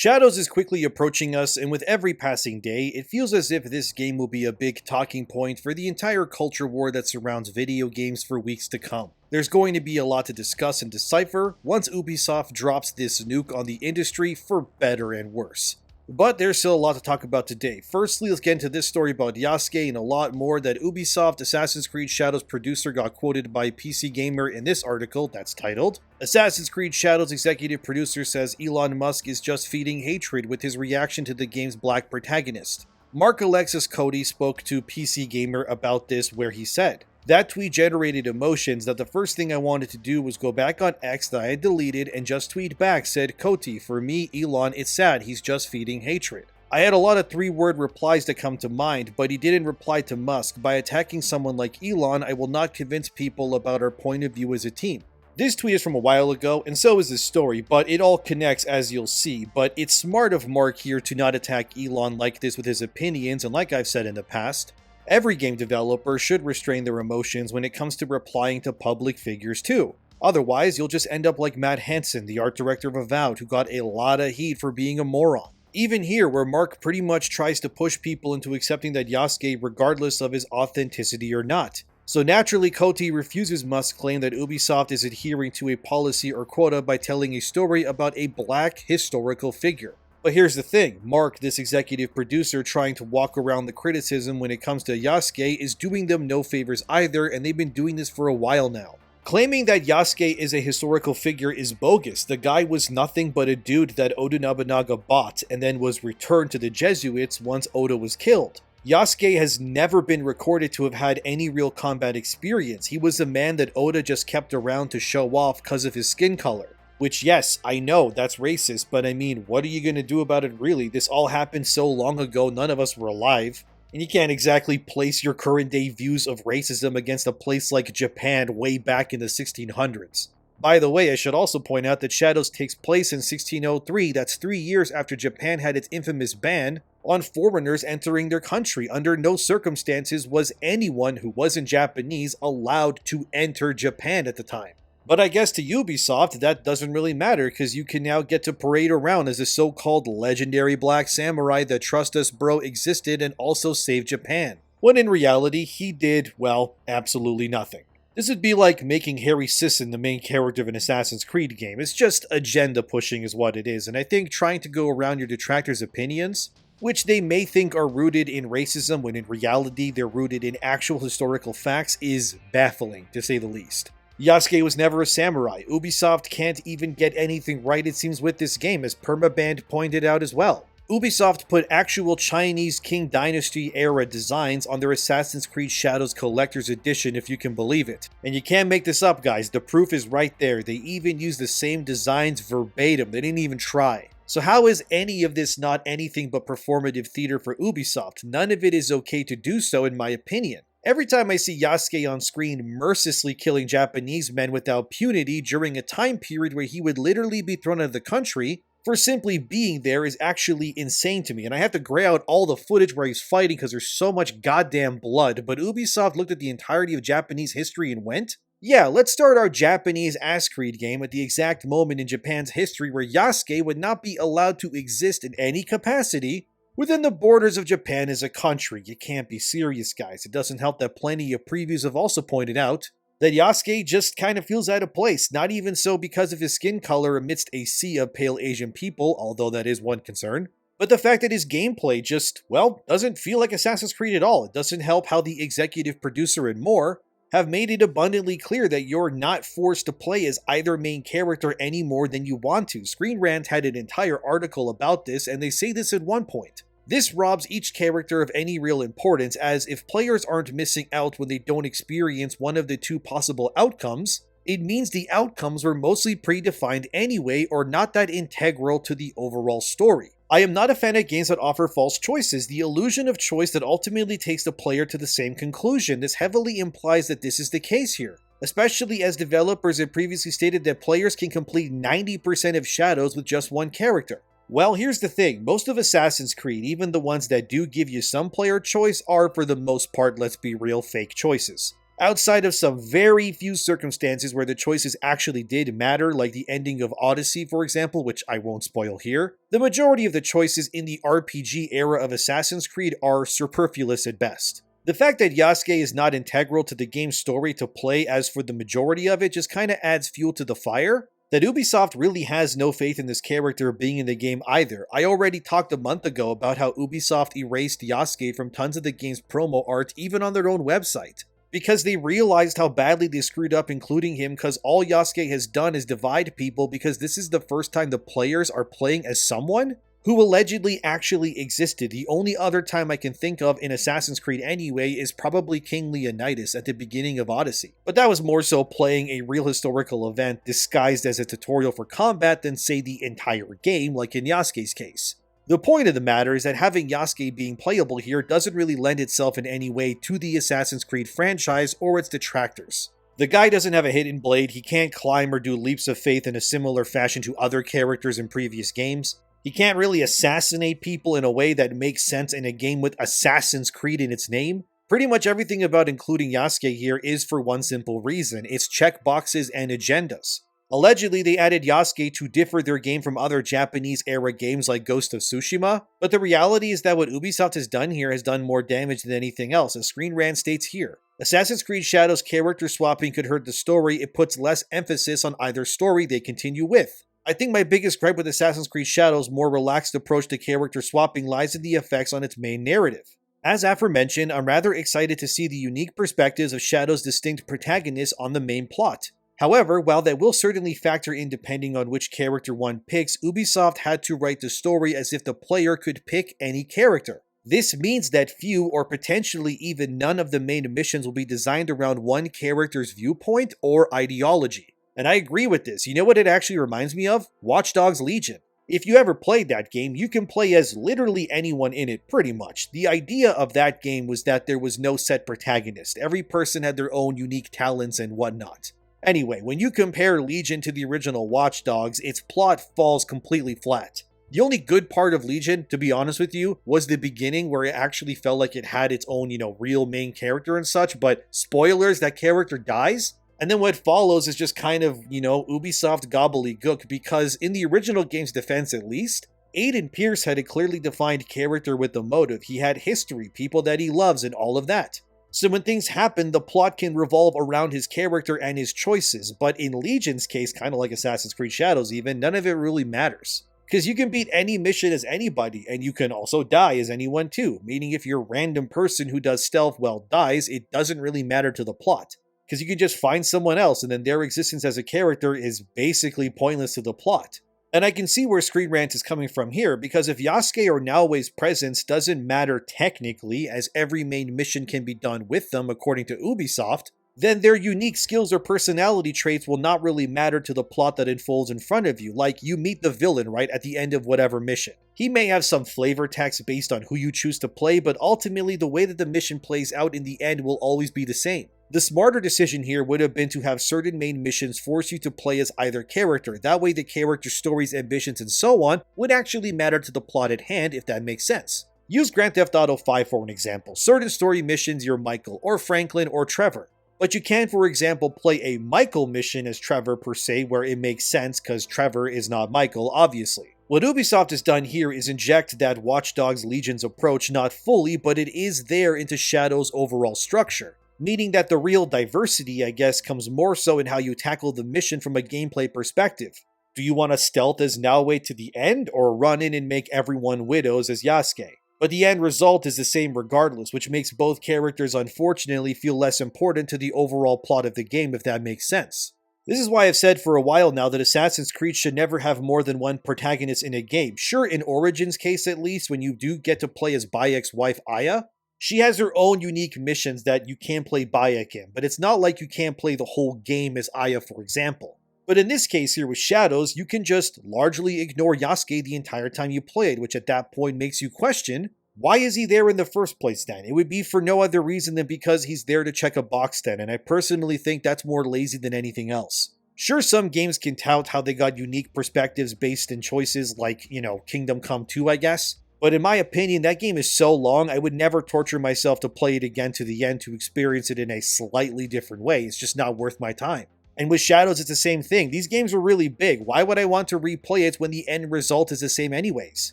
Shadows is quickly approaching us, and with every passing day, it feels as if this game will be a big talking point for the entire culture war that surrounds video games for weeks to come. There's going to be a lot to discuss and decipher once Ubisoft drops this nuke on the industry for better and worse. But there's still a lot to talk about today. Firstly, let's get into this story about Yasuke and a lot more that Ubisoft Assassin's Creed Shadows producer got quoted by PC Gamer in this article that's titled, Assassin's Creed Shadows executive producer says Elon Musk is just feeding hatred with his reaction to the game's black protagonist. Mark Alexis Cody spoke to PC Gamer about this where he said, that tweet generated emotions that the first thing I wanted to do was go back on X that I had deleted and just tweet back, said Cody, for me, Elon, it's sad, he's just feeding hatred. I had a lot of 3-word replies that come to mind, but he didn't reply to Musk. By attacking someone like Elon, I will not convince people about our point of view as a team. This tweet is from a while ago, and so is this story, but it all connects as you'll see, but it's smart of Mark here to not attack Elon like this with his opinions, and like I've said in the past, every game developer should restrain their emotions when it comes to replying to public figures too. Otherwise, you'll just end up like Matt Hansen, the art director of Avowed, who got a lot of heat for being a moron. Even here, where Mark pretty much tries to push people into accepting that Yasuke regardless of his authenticity or not. So naturally, Cody refuses Musk's claim that Ubisoft is adhering to a policy or quota by telling a story about a black historical figure. But here's the thing, Mark, this executive producer trying to walk around the criticism when it comes to Yasuke, is doing them no favors either, and they've been doing this for a while now. Claiming that Yasuke is a historical figure is bogus. The guy was nothing but a dude that Oda Nobunaga bought and then was returned to the Jesuits once Oda was killed. Yasuke has never been recorded to have had any real combat experience. He was a man that Oda just kept around to show off because of his skin color. Which, yes, I know, that's racist, but I mean, what are you gonna do about it really? This all happened so long ago, none of us were alive. And you can't exactly place your current day views of racism against a place like Japan way back in the 1600s. By the way, I should also point out that Shadows takes place in 1603, that's 3 years after Japan had its infamous ban on foreigners entering their country. Under no circumstances was anyone who wasn't Japanese allowed to enter Japan at the time. But I guess to Ubisoft, that doesn't really matter because you can now get to parade around as a so-called legendary black samurai that, trust us bro, existed and also saved Japan. When in reality, he did, well, absolutely nothing. This would be like making Harry Sisson the main character of an Assassin's Creed game. It's just agenda pushing is what it is, and I think trying to go around your detractors' opinions, which they may think are rooted in racism when in reality they're rooted in actual historical facts, is baffling, to say the least. Yasuke was never a samurai. Ubisoft can't even get anything right, it seems, with this game, as Permaband pointed out as well. Ubisoft put actual Chinese Qing Dynasty era designs on their Assassin's Creed Shadows Collector's Edition, if you can believe it. And you can't make this up, guys. The proof is right there. They even use the same designs verbatim. They didn't even try. So how is any of this not anything but performative theater for Ubisoft? None of it is okay to do so, in my opinion. Every time I see Yasuke on screen mercilessly killing Japanese men without punity during a time period where he would literally be thrown out of the country for simply being there is actually insane to me. And I have to gray out all the footage where he's fighting because there's so much goddamn blood. But Ubisoft looked at the entirety of Japanese history and went, yeah, let's start our Japanese Ass Creed game at the exact moment in Japan's history where Yasuke would not be allowed to exist in any capacity within the borders of Japan as a country. You can't be serious, guys. It doesn't help that plenty of previews have also pointed out that Yasuke just kind of feels out of place, not even so because of his skin color amidst a sea of pale Asian people, although that is one concern, but the fact that his gameplay just, well, doesn't feel like Assassin's Creed at all. It doesn't help how the executive producer and more have made it abundantly clear that you're not forced to play as either main character any more than you want to. Screen Rant had an entire article about this, and they say this at one point. This robs each character of any real importance, as if players aren't missing out when they don't experience one of the two possible outcomes, it means the outcomes were mostly predefined anyway or not that integral to the overall story. I am not a fan of games that offer false choices, the illusion of choice that ultimately takes the player to the same conclusion. This heavily implies that this is the case here, especially as developers had previously stated that players can complete 90% of Shadows with just one character. Well, here's the thing, most of Assassin's Creed, even the ones that do give you some player choice, are for the most part, let's be real, fake choices. Outside of some very few circumstances where the choices actually did matter, like the ending of Odyssey for example, which I won't spoil here, the majority of the choices in the RPG era of Assassin's Creed are superfluous at best. The fact that Yasuke is not integral to the game's story to play as for the majority of it just kinda adds fuel to the fire. That Ubisoft really has no faith in this character being in the game either. I already talked a month ago about how Ubisoft erased Yasuke from tons of the game's promo art even on their own website, because they realized how badly they screwed up including him, because all Yasuke has done is divide people, because this is the first time the players are playing as someone who allegedly actually existed. The only other time I can think of in Assassin's Creed anyway is probably King Leonidas at the beginning of Odyssey. But that was more so playing a real historical event disguised as a tutorial for combat than say the entire game, like in Yasuke's case. The point of the matter is that having Yasuke being playable here doesn't really lend itself in any way to the Assassin's Creed franchise or its detractors. The guy doesn't have a hidden blade, he can't climb or do leaps of faith in a similar fashion to other characters in previous games. He can't really assassinate people in a way that makes sense in a game with Assassin's Creed in its name. Pretty much everything about including Yasuke here is for one simple reason: it's checkboxes and agendas. Allegedly, they added Yasuke to differ their game from other Japanese-era games like Ghost of Tsushima, but the reality is that what Ubisoft has done here has done more damage than anything else, as Screen Rant states here. Assassin's Creed Shadows character swapping could hurt the story, it puts less emphasis on either story they continue with. I think my biggest gripe with Assassin's Creed Shadows' more relaxed approach to character swapping lies in the effects on its main narrative. As aforementioned, I'm rather excited to see the unique perspectives of Shadows' distinct protagonists on the main plot. However, while that will certainly factor in depending on which character one picks, Ubisoft had to write the story as if the player could pick any character. This means that few or potentially even none of the main missions will be designed around one character's viewpoint or ideology. And I agree with this. You know what it actually reminds me of? Watch Dogs Legion. If you ever played that game, you can play as literally anyone in it, pretty much. The idea of that game was that there was no set protagonist. Every person had their own unique talents and whatnot. Anyway, when you compare Legion to the original Watch Dogs, its plot falls completely flat. The only good part of Legion, to be honest with you, was the beginning where it actually felt like it had its own, real main character and such, but spoilers, that character dies. And then what follows is just kind of, Ubisoft gobbledygook, because in the original game's defense at least, Aiden Pierce had a clearly defined character with a motive. He had history, people that he loves, and all of that. So when things happen, the plot can revolve around his character and his choices, but in Legion's case, kind of like Assassin's Creed Shadows even, none of it really matters. Because you can beat any mission as anybody, and you can also die as anyone too, meaning if your random person who does stealth dies, it doesn't really matter to the plot. Because you can just find someone else, and then their existence as a character is basically pointless to the plot. And I can see where Screen Rant is coming from here, because if Yasuke or Naoe's presence doesn't matter technically, as every main mission can be done with them according to Ubisoft, then their unique skills or personality traits will not really matter to the plot that unfolds in front of you. Like, you meet the villain, right, at the end of whatever mission. He may have some flavor text based on who you choose to play, but ultimately the way that the mission plays out in the end will always be the same. The smarter decision here would have been to have certain main missions force you to play as either character. That way the character's stories, ambitions, and so on would actually matter to the plot at hand, if that makes sense. Use Grand Theft Auto 5 for an example. Certain story missions you're Michael, or Franklin, or Trevor. But you can, for example, play a Michael mission as Trevor per se, where it makes sense because Trevor is not Michael, obviously. What Ubisoft has done here is inject that Watch Dogs Legion's approach, not fully, but it is there into Shadow's overall structure. Meaning that the real diversity, I guess, comes more so in how you tackle the mission from a gameplay perspective. Do you want to stealth as Naoe to the end, or run in and make everyone widows as Yasuke? But the end result is the same regardless, which makes both characters unfortunately feel less important to the overall plot of the game, if that makes sense. This is why I've said for a while now that Assassin's Creed should never have more than one protagonist in a game. Sure, in Origin's case at least, when you do get to play as Bayek's wife Aya, she has her own unique missions that you can play Bayek in, but it's not like you can't play the whole game as Aya, for example. But in this case here with Shadows, you can just largely ignore Yasuke the entire time you played, which at that point makes you question, why is he there in the first place then? It would be for no other reason than because he's there to check a box then, and I personally think that's more lazy than anything else. Sure, some games can tout how they got unique perspectives based in choices like, Kingdom Come 2, I guess. But in my opinion, that game is so long, I would never torture myself to play it again to the end to experience it in a slightly different way. It's just not worth my time. And with Shadows, it's the same thing. These games were really big. Why would I want to replay it when the end result is the same anyways?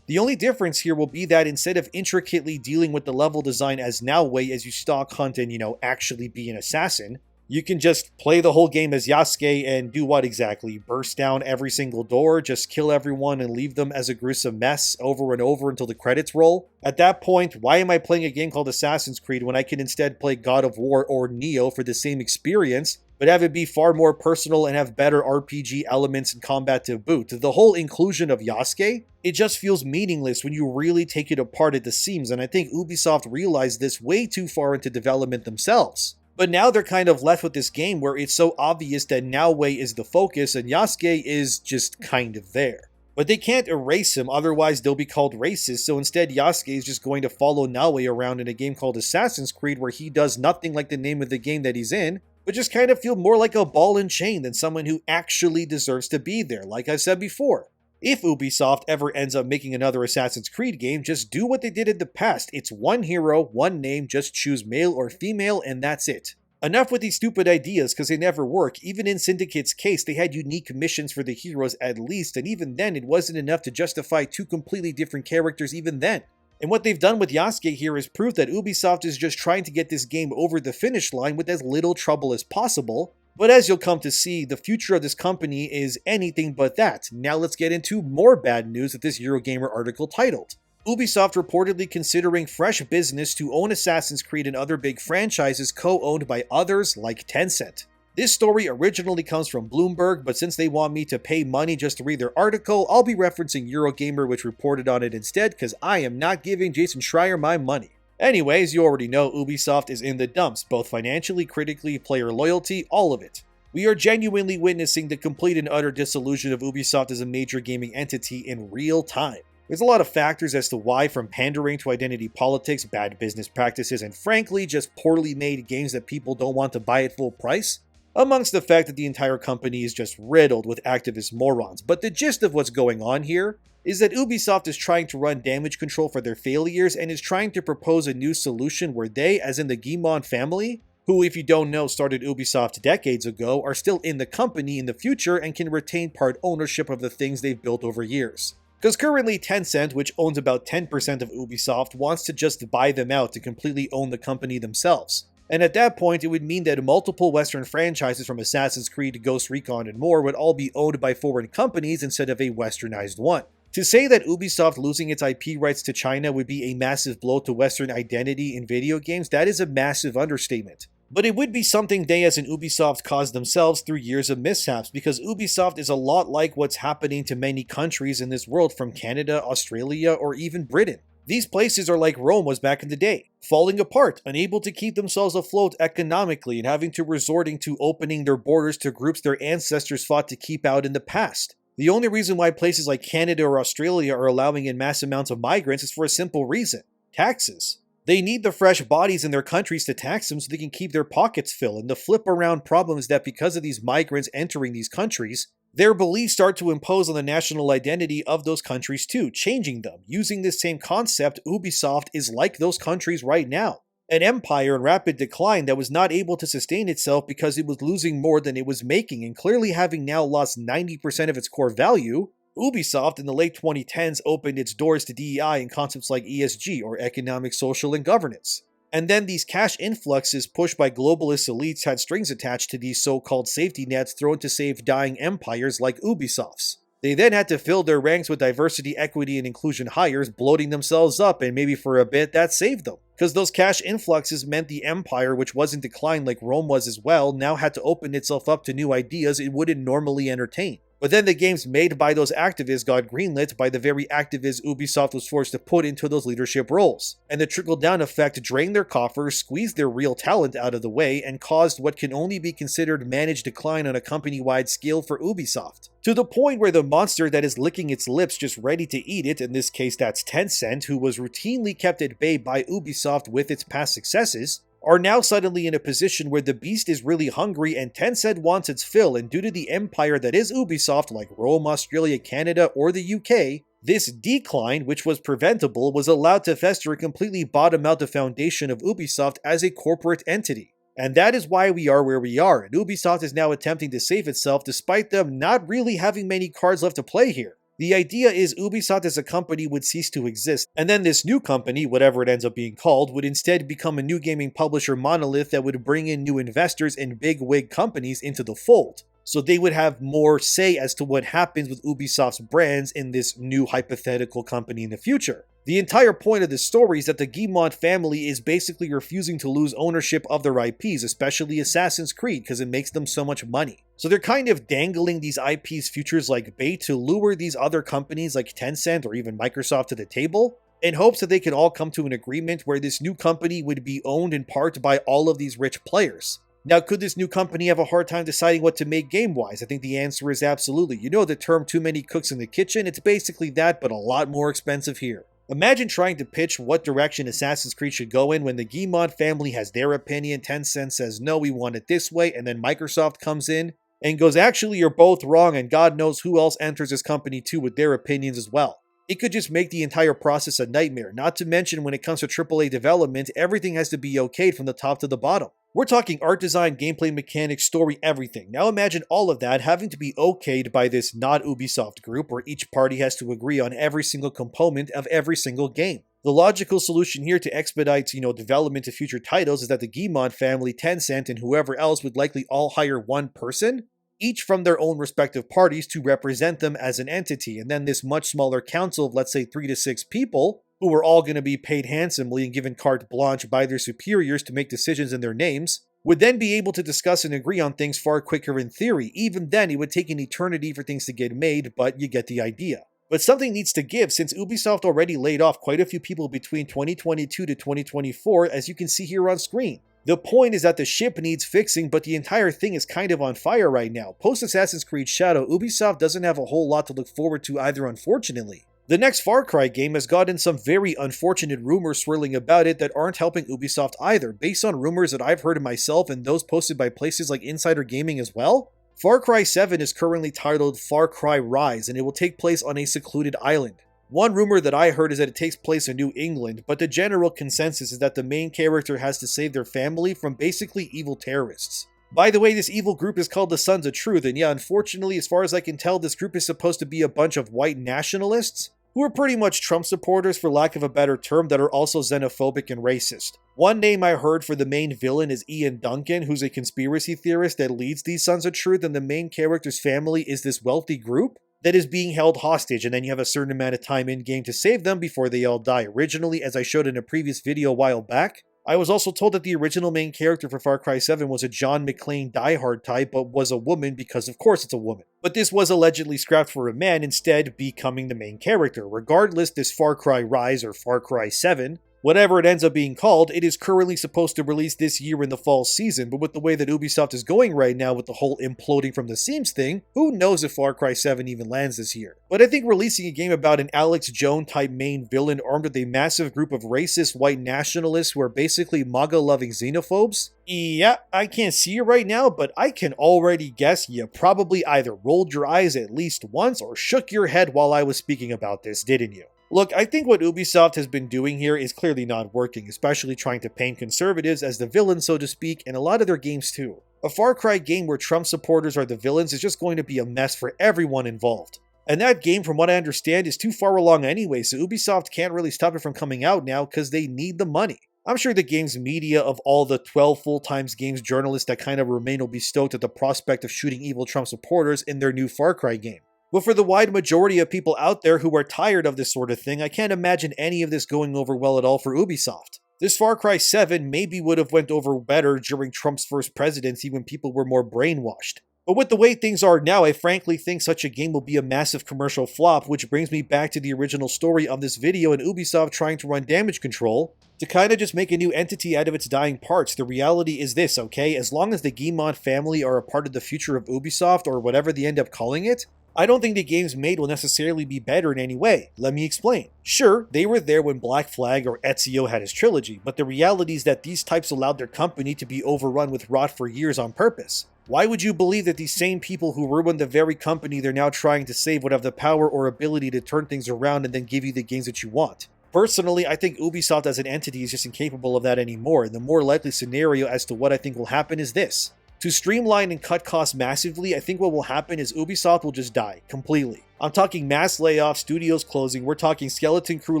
The only difference here will be that instead of intricately dealing with the level design as Naoe as you stalk, hunt, and actually be an assassin, you can just play the whole game as Yasuke and do what exactly? Burst down every single door, just kill everyone and leave them as a gruesome mess over and over until the credits roll? At that point, why am I playing a game called Assassin's Creed when I can instead play God of War or Neo for the same experience, but have it be far more personal and have better RPG elements and combat to boot? The whole inclusion of Yasuke, it just feels meaningless when you really take it apart at the seams, and I think Ubisoft realized this way too far into development themselves. But now they're kind of left with this game where it's so obvious that Naoe is the focus and Yasuke is just kind of there. But they can't erase him, otherwise they'll be called racist, so instead Yasuke is just going to follow Naoe around in a game called Assassin's Creed where he does nothing like the name of the game that he's in, but just kind of feel more like a ball and chain than someone who actually deserves to be there, like I said before. If Ubisoft ever ends up making another Assassin's Creed game, just do what they did in the past. It's one hero, one name, just choose male or female, and that's it. Enough with these stupid ideas, because they never work. Even in Syndicate's case, they had unique missions for the heroes at least, and even then it wasn't enough to justify two completely different characters even then. And what they've done with Yasuke here is proof that Ubisoft is just trying to get this game over the finish line with as little trouble as possible. But as you'll come to see, the future of this company is anything but that. Now let's get into more bad news that this Eurogamer article titled. Ubisoft reportedly considering fresh business to own Assassin's Creed and other big franchises co-owned by others like Tencent. This story originally comes from Bloomberg, but since they want me to pay money just to read their article, I'll be referencing Eurogamer, which reported on it instead, because I am not giving Jason Schreier my money. Anyways, you already know Ubisoft is in the dumps, both financially, critically, player loyalty, all of it. We are genuinely witnessing the complete and utter dissolution of Ubisoft as a major gaming entity in real time. There's a lot of factors as to why, from pandering to identity politics, bad business practices, and frankly, just poorly made games that people don't want to buy at full price, amongst the fact that the entire company is just riddled with activist morons. But the gist of what's going on here is that Ubisoft is trying to run damage control for their failures and is trying to propose a new solution where they, as in the Guillemot family, who, if you don't know, started Ubisoft decades ago, are still in the company in the future and can retain part ownership of the things they've built over years. Because currently Tencent, which owns about 10% of Ubisoft, wants to just buy them out to completely own the company themselves. And at that point, it would mean that multiple Western franchises from Assassin's Creed to Ghost Recon and more would all be owned by foreign companies instead of a westernized one. To say that Ubisoft losing its IP rights to China would be a massive blow to Western identity in video games, that is a massive understatement. But it would be something they as an Ubisoft caused themselves through years of mishaps, because Ubisoft is a lot like what's happening to many countries in this world, from Canada, Australia, or even Britain. These places are like Rome was back in the day, falling apart, unable to keep themselves afloat economically, and having to resorting to opening their borders to groups their ancestors fought to keep out in the past. The only reason why places like Canada or Australia are allowing in mass amounts of migrants is for a simple reason: taxes. They need the fresh bodies in their countries to tax them so they can keep their pockets filled, and the flip around problem is that because of these migrants entering these countries, their beliefs start to impose on the national identity of those countries too, changing them. Using this same concept, Ubisoft is like those countries right now. An empire in rapid decline that was not able to sustain itself because it was losing more than it was making, and clearly having now lost 90% of its core value, Ubisoft in the late 2010s opened its doors to DEI and concepts like ESG, or economic, social, and governance. And then these cash influxes pushed by globalist elites had strings attached to these so-called safety nets thrown to save dying empires like Ubisoft's. They then had to fill their ranks with diversity, equity, and inclusion hires, bloating themselves up, and maybe for a bit that saved them. Because those cash influxes meant the empire, which was in decline like Rome was as well, now had to open itself up to new ideas it wouldn't normally entertain. But then the games made by those activists got greenlit by the very activists Ubisoft was forced to put into those leadership roles. And the trickle-down effect drained their coffers, squeezed their real talent out of the way, and caused what can only be considered managed decline on a company-wide scale for Ubisoft. To the point where the monster that is licking its lips just ready to eat it, in this case that's Tencent, who was routinely kept at bay by Ubisoft with its past successes, are now suddenly in a position where the beast is really hungry and Tencent wants its fill, and due to the empire that is Ubisoft, like Rome, Australia, Canada, or the UK, This decline, which was preventable, was allowed to fester and completely bottom out the foundation of Ubisoft as a corporate entity. And that is why we are where we are, and Ubisoft is now attempting to save itself despite them not really having many cards left to play here. The idea is Ubisoft as a company would cease to exist, and then this new company, whatever it ends up being called, would instead become a new gaming publisher monolith that would bring in new investors and big wig companies into the fold. So they would have more say as to what happens with Ubisoft's brands in this new hypothetical company in the future. The entire point of this story is that the Guillemot family is basically refusing to lose ownership of their IPs, especially Assassin's Creed, because it makes them so much money. So they're kind of dangling these IPs' futures like bait to lure these other companies like Tencent or even Microsoft to the table, in hopes that they can all come to an agreement where this new company would be owned in part by all of these rich players. Now, could this new company have a hard time deciding what to make game-wise? I think the answer is absolutely. You know the term too many cooks in the kitchen? It's basically that, but a lot more expensive here. Imagine trying to pitch what direction Assassin's Creed should go in when the Guillemot family has their opinion, Tencent says no, we want it this way, and then Microsoft comes in and goes, actually you're both wrong, and God knows who else enters this company too with their opinions as well. It could just make the entire process a nightmare, not to mention when it comes to AAA development, everything has to be okayed from the top to the bottom. We're talking art design, gameplay mechanics, story, everything. Now imagine all of that having to be okayed by this not Ubisoft group where each party has to agree on every single component of every single game. The logical solution here to expedite, development of future titles is that the Guillemot family, Tencent, and whoever else would likely all hire one person, each from their own respective parties to represent them as an entity, and then this much smaller council of let's say 3 to 6 people, who are all going to be paid handsomely and given carte blanche by their superiors to make decisions in their names, would then be able to discuss and agree on things far quicker in theory. Even then, it would take an eternity for things to get made, but you get the idea. But something needs to give since Ubisoft already laid off quite a few people between 2022 to 2024, as you can see here on screen. The point is that the ship needs fixing, but the entire thing is kind of on fire right now. Post Assassin's Creed Shadow, Ubisoft doesn't have a whole lot to look forward to either, unfortunately. The next Far Cry game has gotten some very unfortunate rumors swirling about it that aren't helping Ubisoft either, based on rumors that I've heard myself and those posted by places like Insider Gaming as well. Far Cry 7 is currently titled Far Cry Rise, and it will take place on a secluded island. One rumor that I heard is that it takes place in New England, but the general consensus is that the main character has to save their family from basically evil terrorists. By the way, this evil group is called the Sons of Truth, and yeah, unfortunately, as far as I can tell, this group is supposed to be a bunch of white nationalists who are pretty much Trump supporters, for lack of a better term, that are also xenophobic and racist. One name I heard for the main villain is Ian Duncan, who's a conspiracy theorist that leads these Sons of Truth, and the main character's family is this wealthy group that is being held hostage, and then you have a certain amount of time in-game to save them before they all die. Originally, as I showed in a previous video a while back, I was also told that the original main character for Far Cry 7 was a John McClane diehard type, but was a woman because of course it's a woman. But this was allegedly scrapped for a man, instead becoming the main character. Regardless, this Far Cry Rise or Far Cry 7, whatever it ends up being called, it is currently supposed to release this year in the fall season, but with the way that Ubisoft is going right now with the whole imploding from the seams thing, who knows if Far Cry 7 even lands this year. But I think releasing a game about an Alex Jones type main villain armed with a massive group of racist white nationalists who are basically MAGA-loving xenophobes? Yeah, I can't see you right now, but I can already guess you probably either rolled your eyes at least once or shook your head while I was speaking about this, didn't you? Look, I think what Ubisoft has been doing here is clearly not working, especially trying to paint conservatives as the villains, so to speak, in a lot of their games too. A Far Cry game where Trump supporters are the villains is just going to be a mess for everyone involved. And that game, from what I understand, is too far along anyway, so Ubisoft can't really stop it from coming out now because they need the money. I'm sure the game's media of all the 12 full-time games journalists that kind of remain will be stoked at the prospect of shooting evil Trump supporters in their new Far Cry game. But for the wide majority of people out there who are tired of this sort of thing, I can't imagine any of this going over well at all for Ubisoft. This Far Cry 7 maybe would have went over better during Trump's first presidency when people were more brainwashed. But with the way things are now, I frankly think such a game will be a massive commercial flop, which brings me back to the original story of this video and Ubisoft trying to run damage control to kind of just make a new entity out of its dying parts. The reality is this, okay? As long as the Guillemot family are a part of the future of Ubisoft or whatever they end up calling it, I don't think the games made will necessarily be better in any way. Let me explain. Sure, they were there when Black Flag or Ezio had his trilogy, but the reality is that these types allowed their company to be overrun with rot for years on purpose. Why would you believe that these same people who ruined the very company they're now trying to save would have the power or ability to turn things around and then give you the games that you want? Personally, I think Ubisoft as an entity is just incapable of that anymore, and the more likely scenario as to what I think will happen is this. To streamline and cut costs massively, I think what will happen is Ubisoft will just die, completely. I'm talking mass layoffs, studios closing, we're talking skeleton crew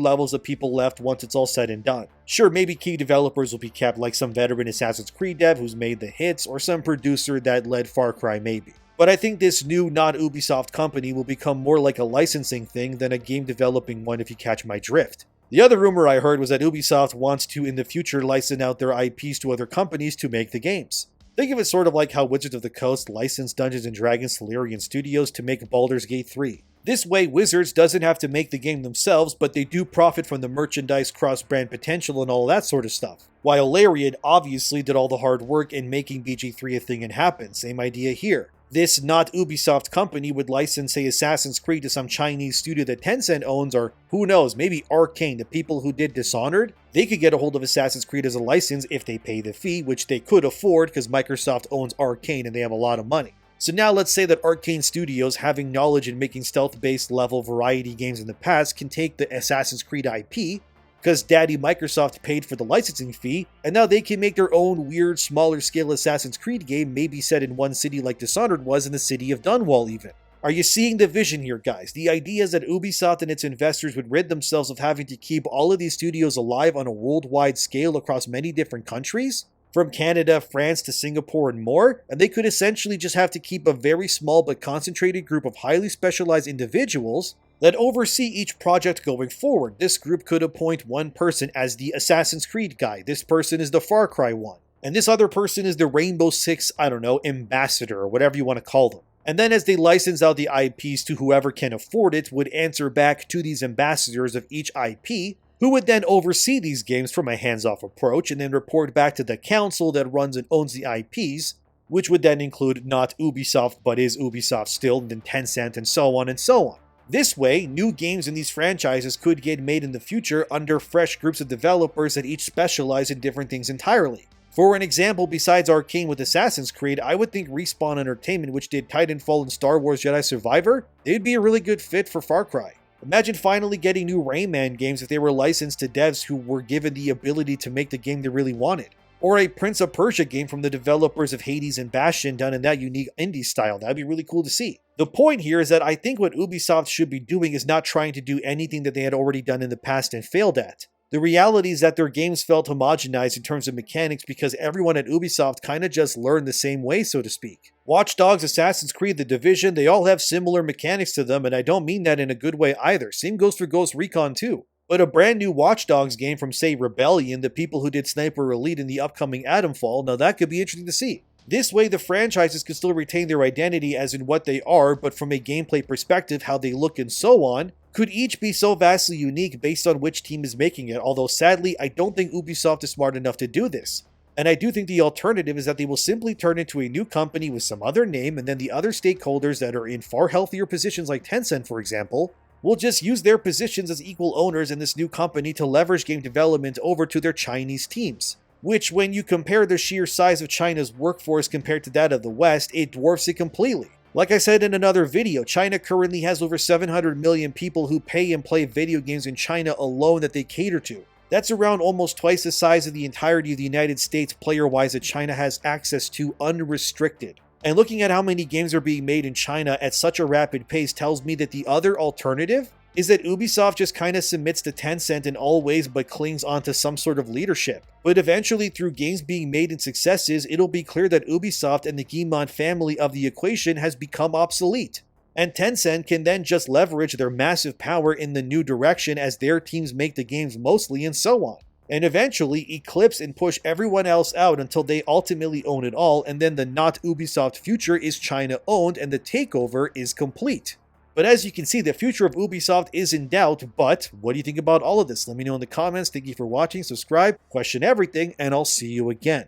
levels of people left once it's all said and done. Sure, maybe key developers will be kept, like some veteran Assassin's Creed dev who's made the hits, or some producer that led Far Cry maybe. But I think this new non-Ubisoft company will become more like a licensing thing than a game developing one, if you catch my drift. The other rumor I heard was that Ubisoft wants to in the future license out their IPs to other companies to make the games. Think of it sort of like how Wizards of the Coast licensed Dungeons & Dragons to Larian Studios to make Baldur's Gate 3. This way, Wizards doesn't have to make the game themselves, but they do profit from the merchandise, cross-brand potential, and all that sort of stuff. While Larian obviously did all the hard work in making BG3 a thing and happen. Same idea here. This not Ubisoft company would license, say, Assassin's Creed to some Chinese studio that Tencent owns, or who knows, maybe Arcane, the people who did Dishonored. They could get a hold of Assassin's Creed as a license if they pay the fee, which they could afford because Microsoft owns Arcane and they have a lot of money. So now let's say that Arcane Studios, having knowledge in making stealth-based level variety games in the past, can take the Assassin's Creed IP, because Daddy Microsoft paid for the licensing fee, and now they can make their own weird, smaller scale Assassin's Creed game, maybe set in one city like Dishonored was in the city of Dunwall even. Are you seeing the vision here, guys? The idea is that Ubisoft and its investors would rid themselves of having to keep all of these studios alive on a worldwide scale across many different countries, from Canada, France to Singapore and more, and they could essentially just have to keep a very small but concentrated group of highly specialized individuals that oversee each project going forward. This group could appoint one person as the Assassin's Creed guy, this person is the Far Cry one, and this other person is the Rainbow Six, ambassador, or whatever you want to call them. And then as they license out the IPs to whoever can afford it, would answer back to these ambassadors of each IP, who would then oversee these games from a hands-off approach, and then report back to the council that runs and owns the IPs, which would then include not Ubisoft, but is Ubisoft still, and then Tencent, and so on and so on. This way, new games in these franchises could get made in the future under fresh groups of developers that each specialize in different things entirely. For an example, besides Arcane with Assassin's Creed, I would think Respawn Entertainment, which did Titanfall and Star Wars Jedi Survivor, they'd be a really good fit for Far Cry. Imagine finally getting new Rayman games if they were licensed to devs who were given the ability to make the game they really wanted. Or a Prince of Persia game from the developers of Hades and Bastion done in that unique indie style. That'd be really cool to see. The point here is that I think what Ubisoft should be doing is not trying to do anything that they had already done in the past and failed at. The reality is that their games felt homogenized in terms of mechanics because everyone at Ubisoft kinda just learned the same way, so to speak. Watch Dogs, Assassin's Creed, The Division, they all have similar mechanics to them, and I don't mean that in a good way either. Same goes for Ghost Recon too. But a brand new Watch Dogs game from, say, Rebellion, the people who did Sniper Elite in the upcoming Atomfall, now that could be interesting to see. This way, the franchises can still retain their identity as in what they are, but from a gameplay perspective, how they look and so on, could each be so vastly unique based on which team is making it, although sadly, I don't think Ubisoft is smart enough to do this. And I do think the alternative is that they will simply turn into a new company with some other name, and then the other stakeholders that are in far healthier positions like Tencent, for example, will just use their positions as equal owners in this new company to leverage game development over to their Chinese teams. Which, when you compare the sheer size of China's workforce compared to that of the West, it dwarfs it completely. Like I said in another video, China currently has over 700 million people who pay and play video games in China alone that they cater to. That's around almost twice the size of the entirety of the United States player-wise that China has access to unrestricted. And looking at how many games are being made in China at such a rapid pace tells me that the other alternative is that Ubisoft just kinda submits to Tencent in all ways but clings onto some sort of leadership. But eventually, through games being made and successes, it'll be clear that Ubisoft and the Guillemot family of the equation has become obsolete. And Tencent can then just leverage their massive power in the new direction as their teams make the games mostly and so on. And eventually eclipse and push everyone else out until they ultimately own it all, and then the not Ubisoft future is China owned and the takeover is complete. But as you can see, the future of Ubisoft is in doubt, but what do you think about all of this? Let me know in the comments. Thank you for watching, subscribe, question everything, and I'll see you again.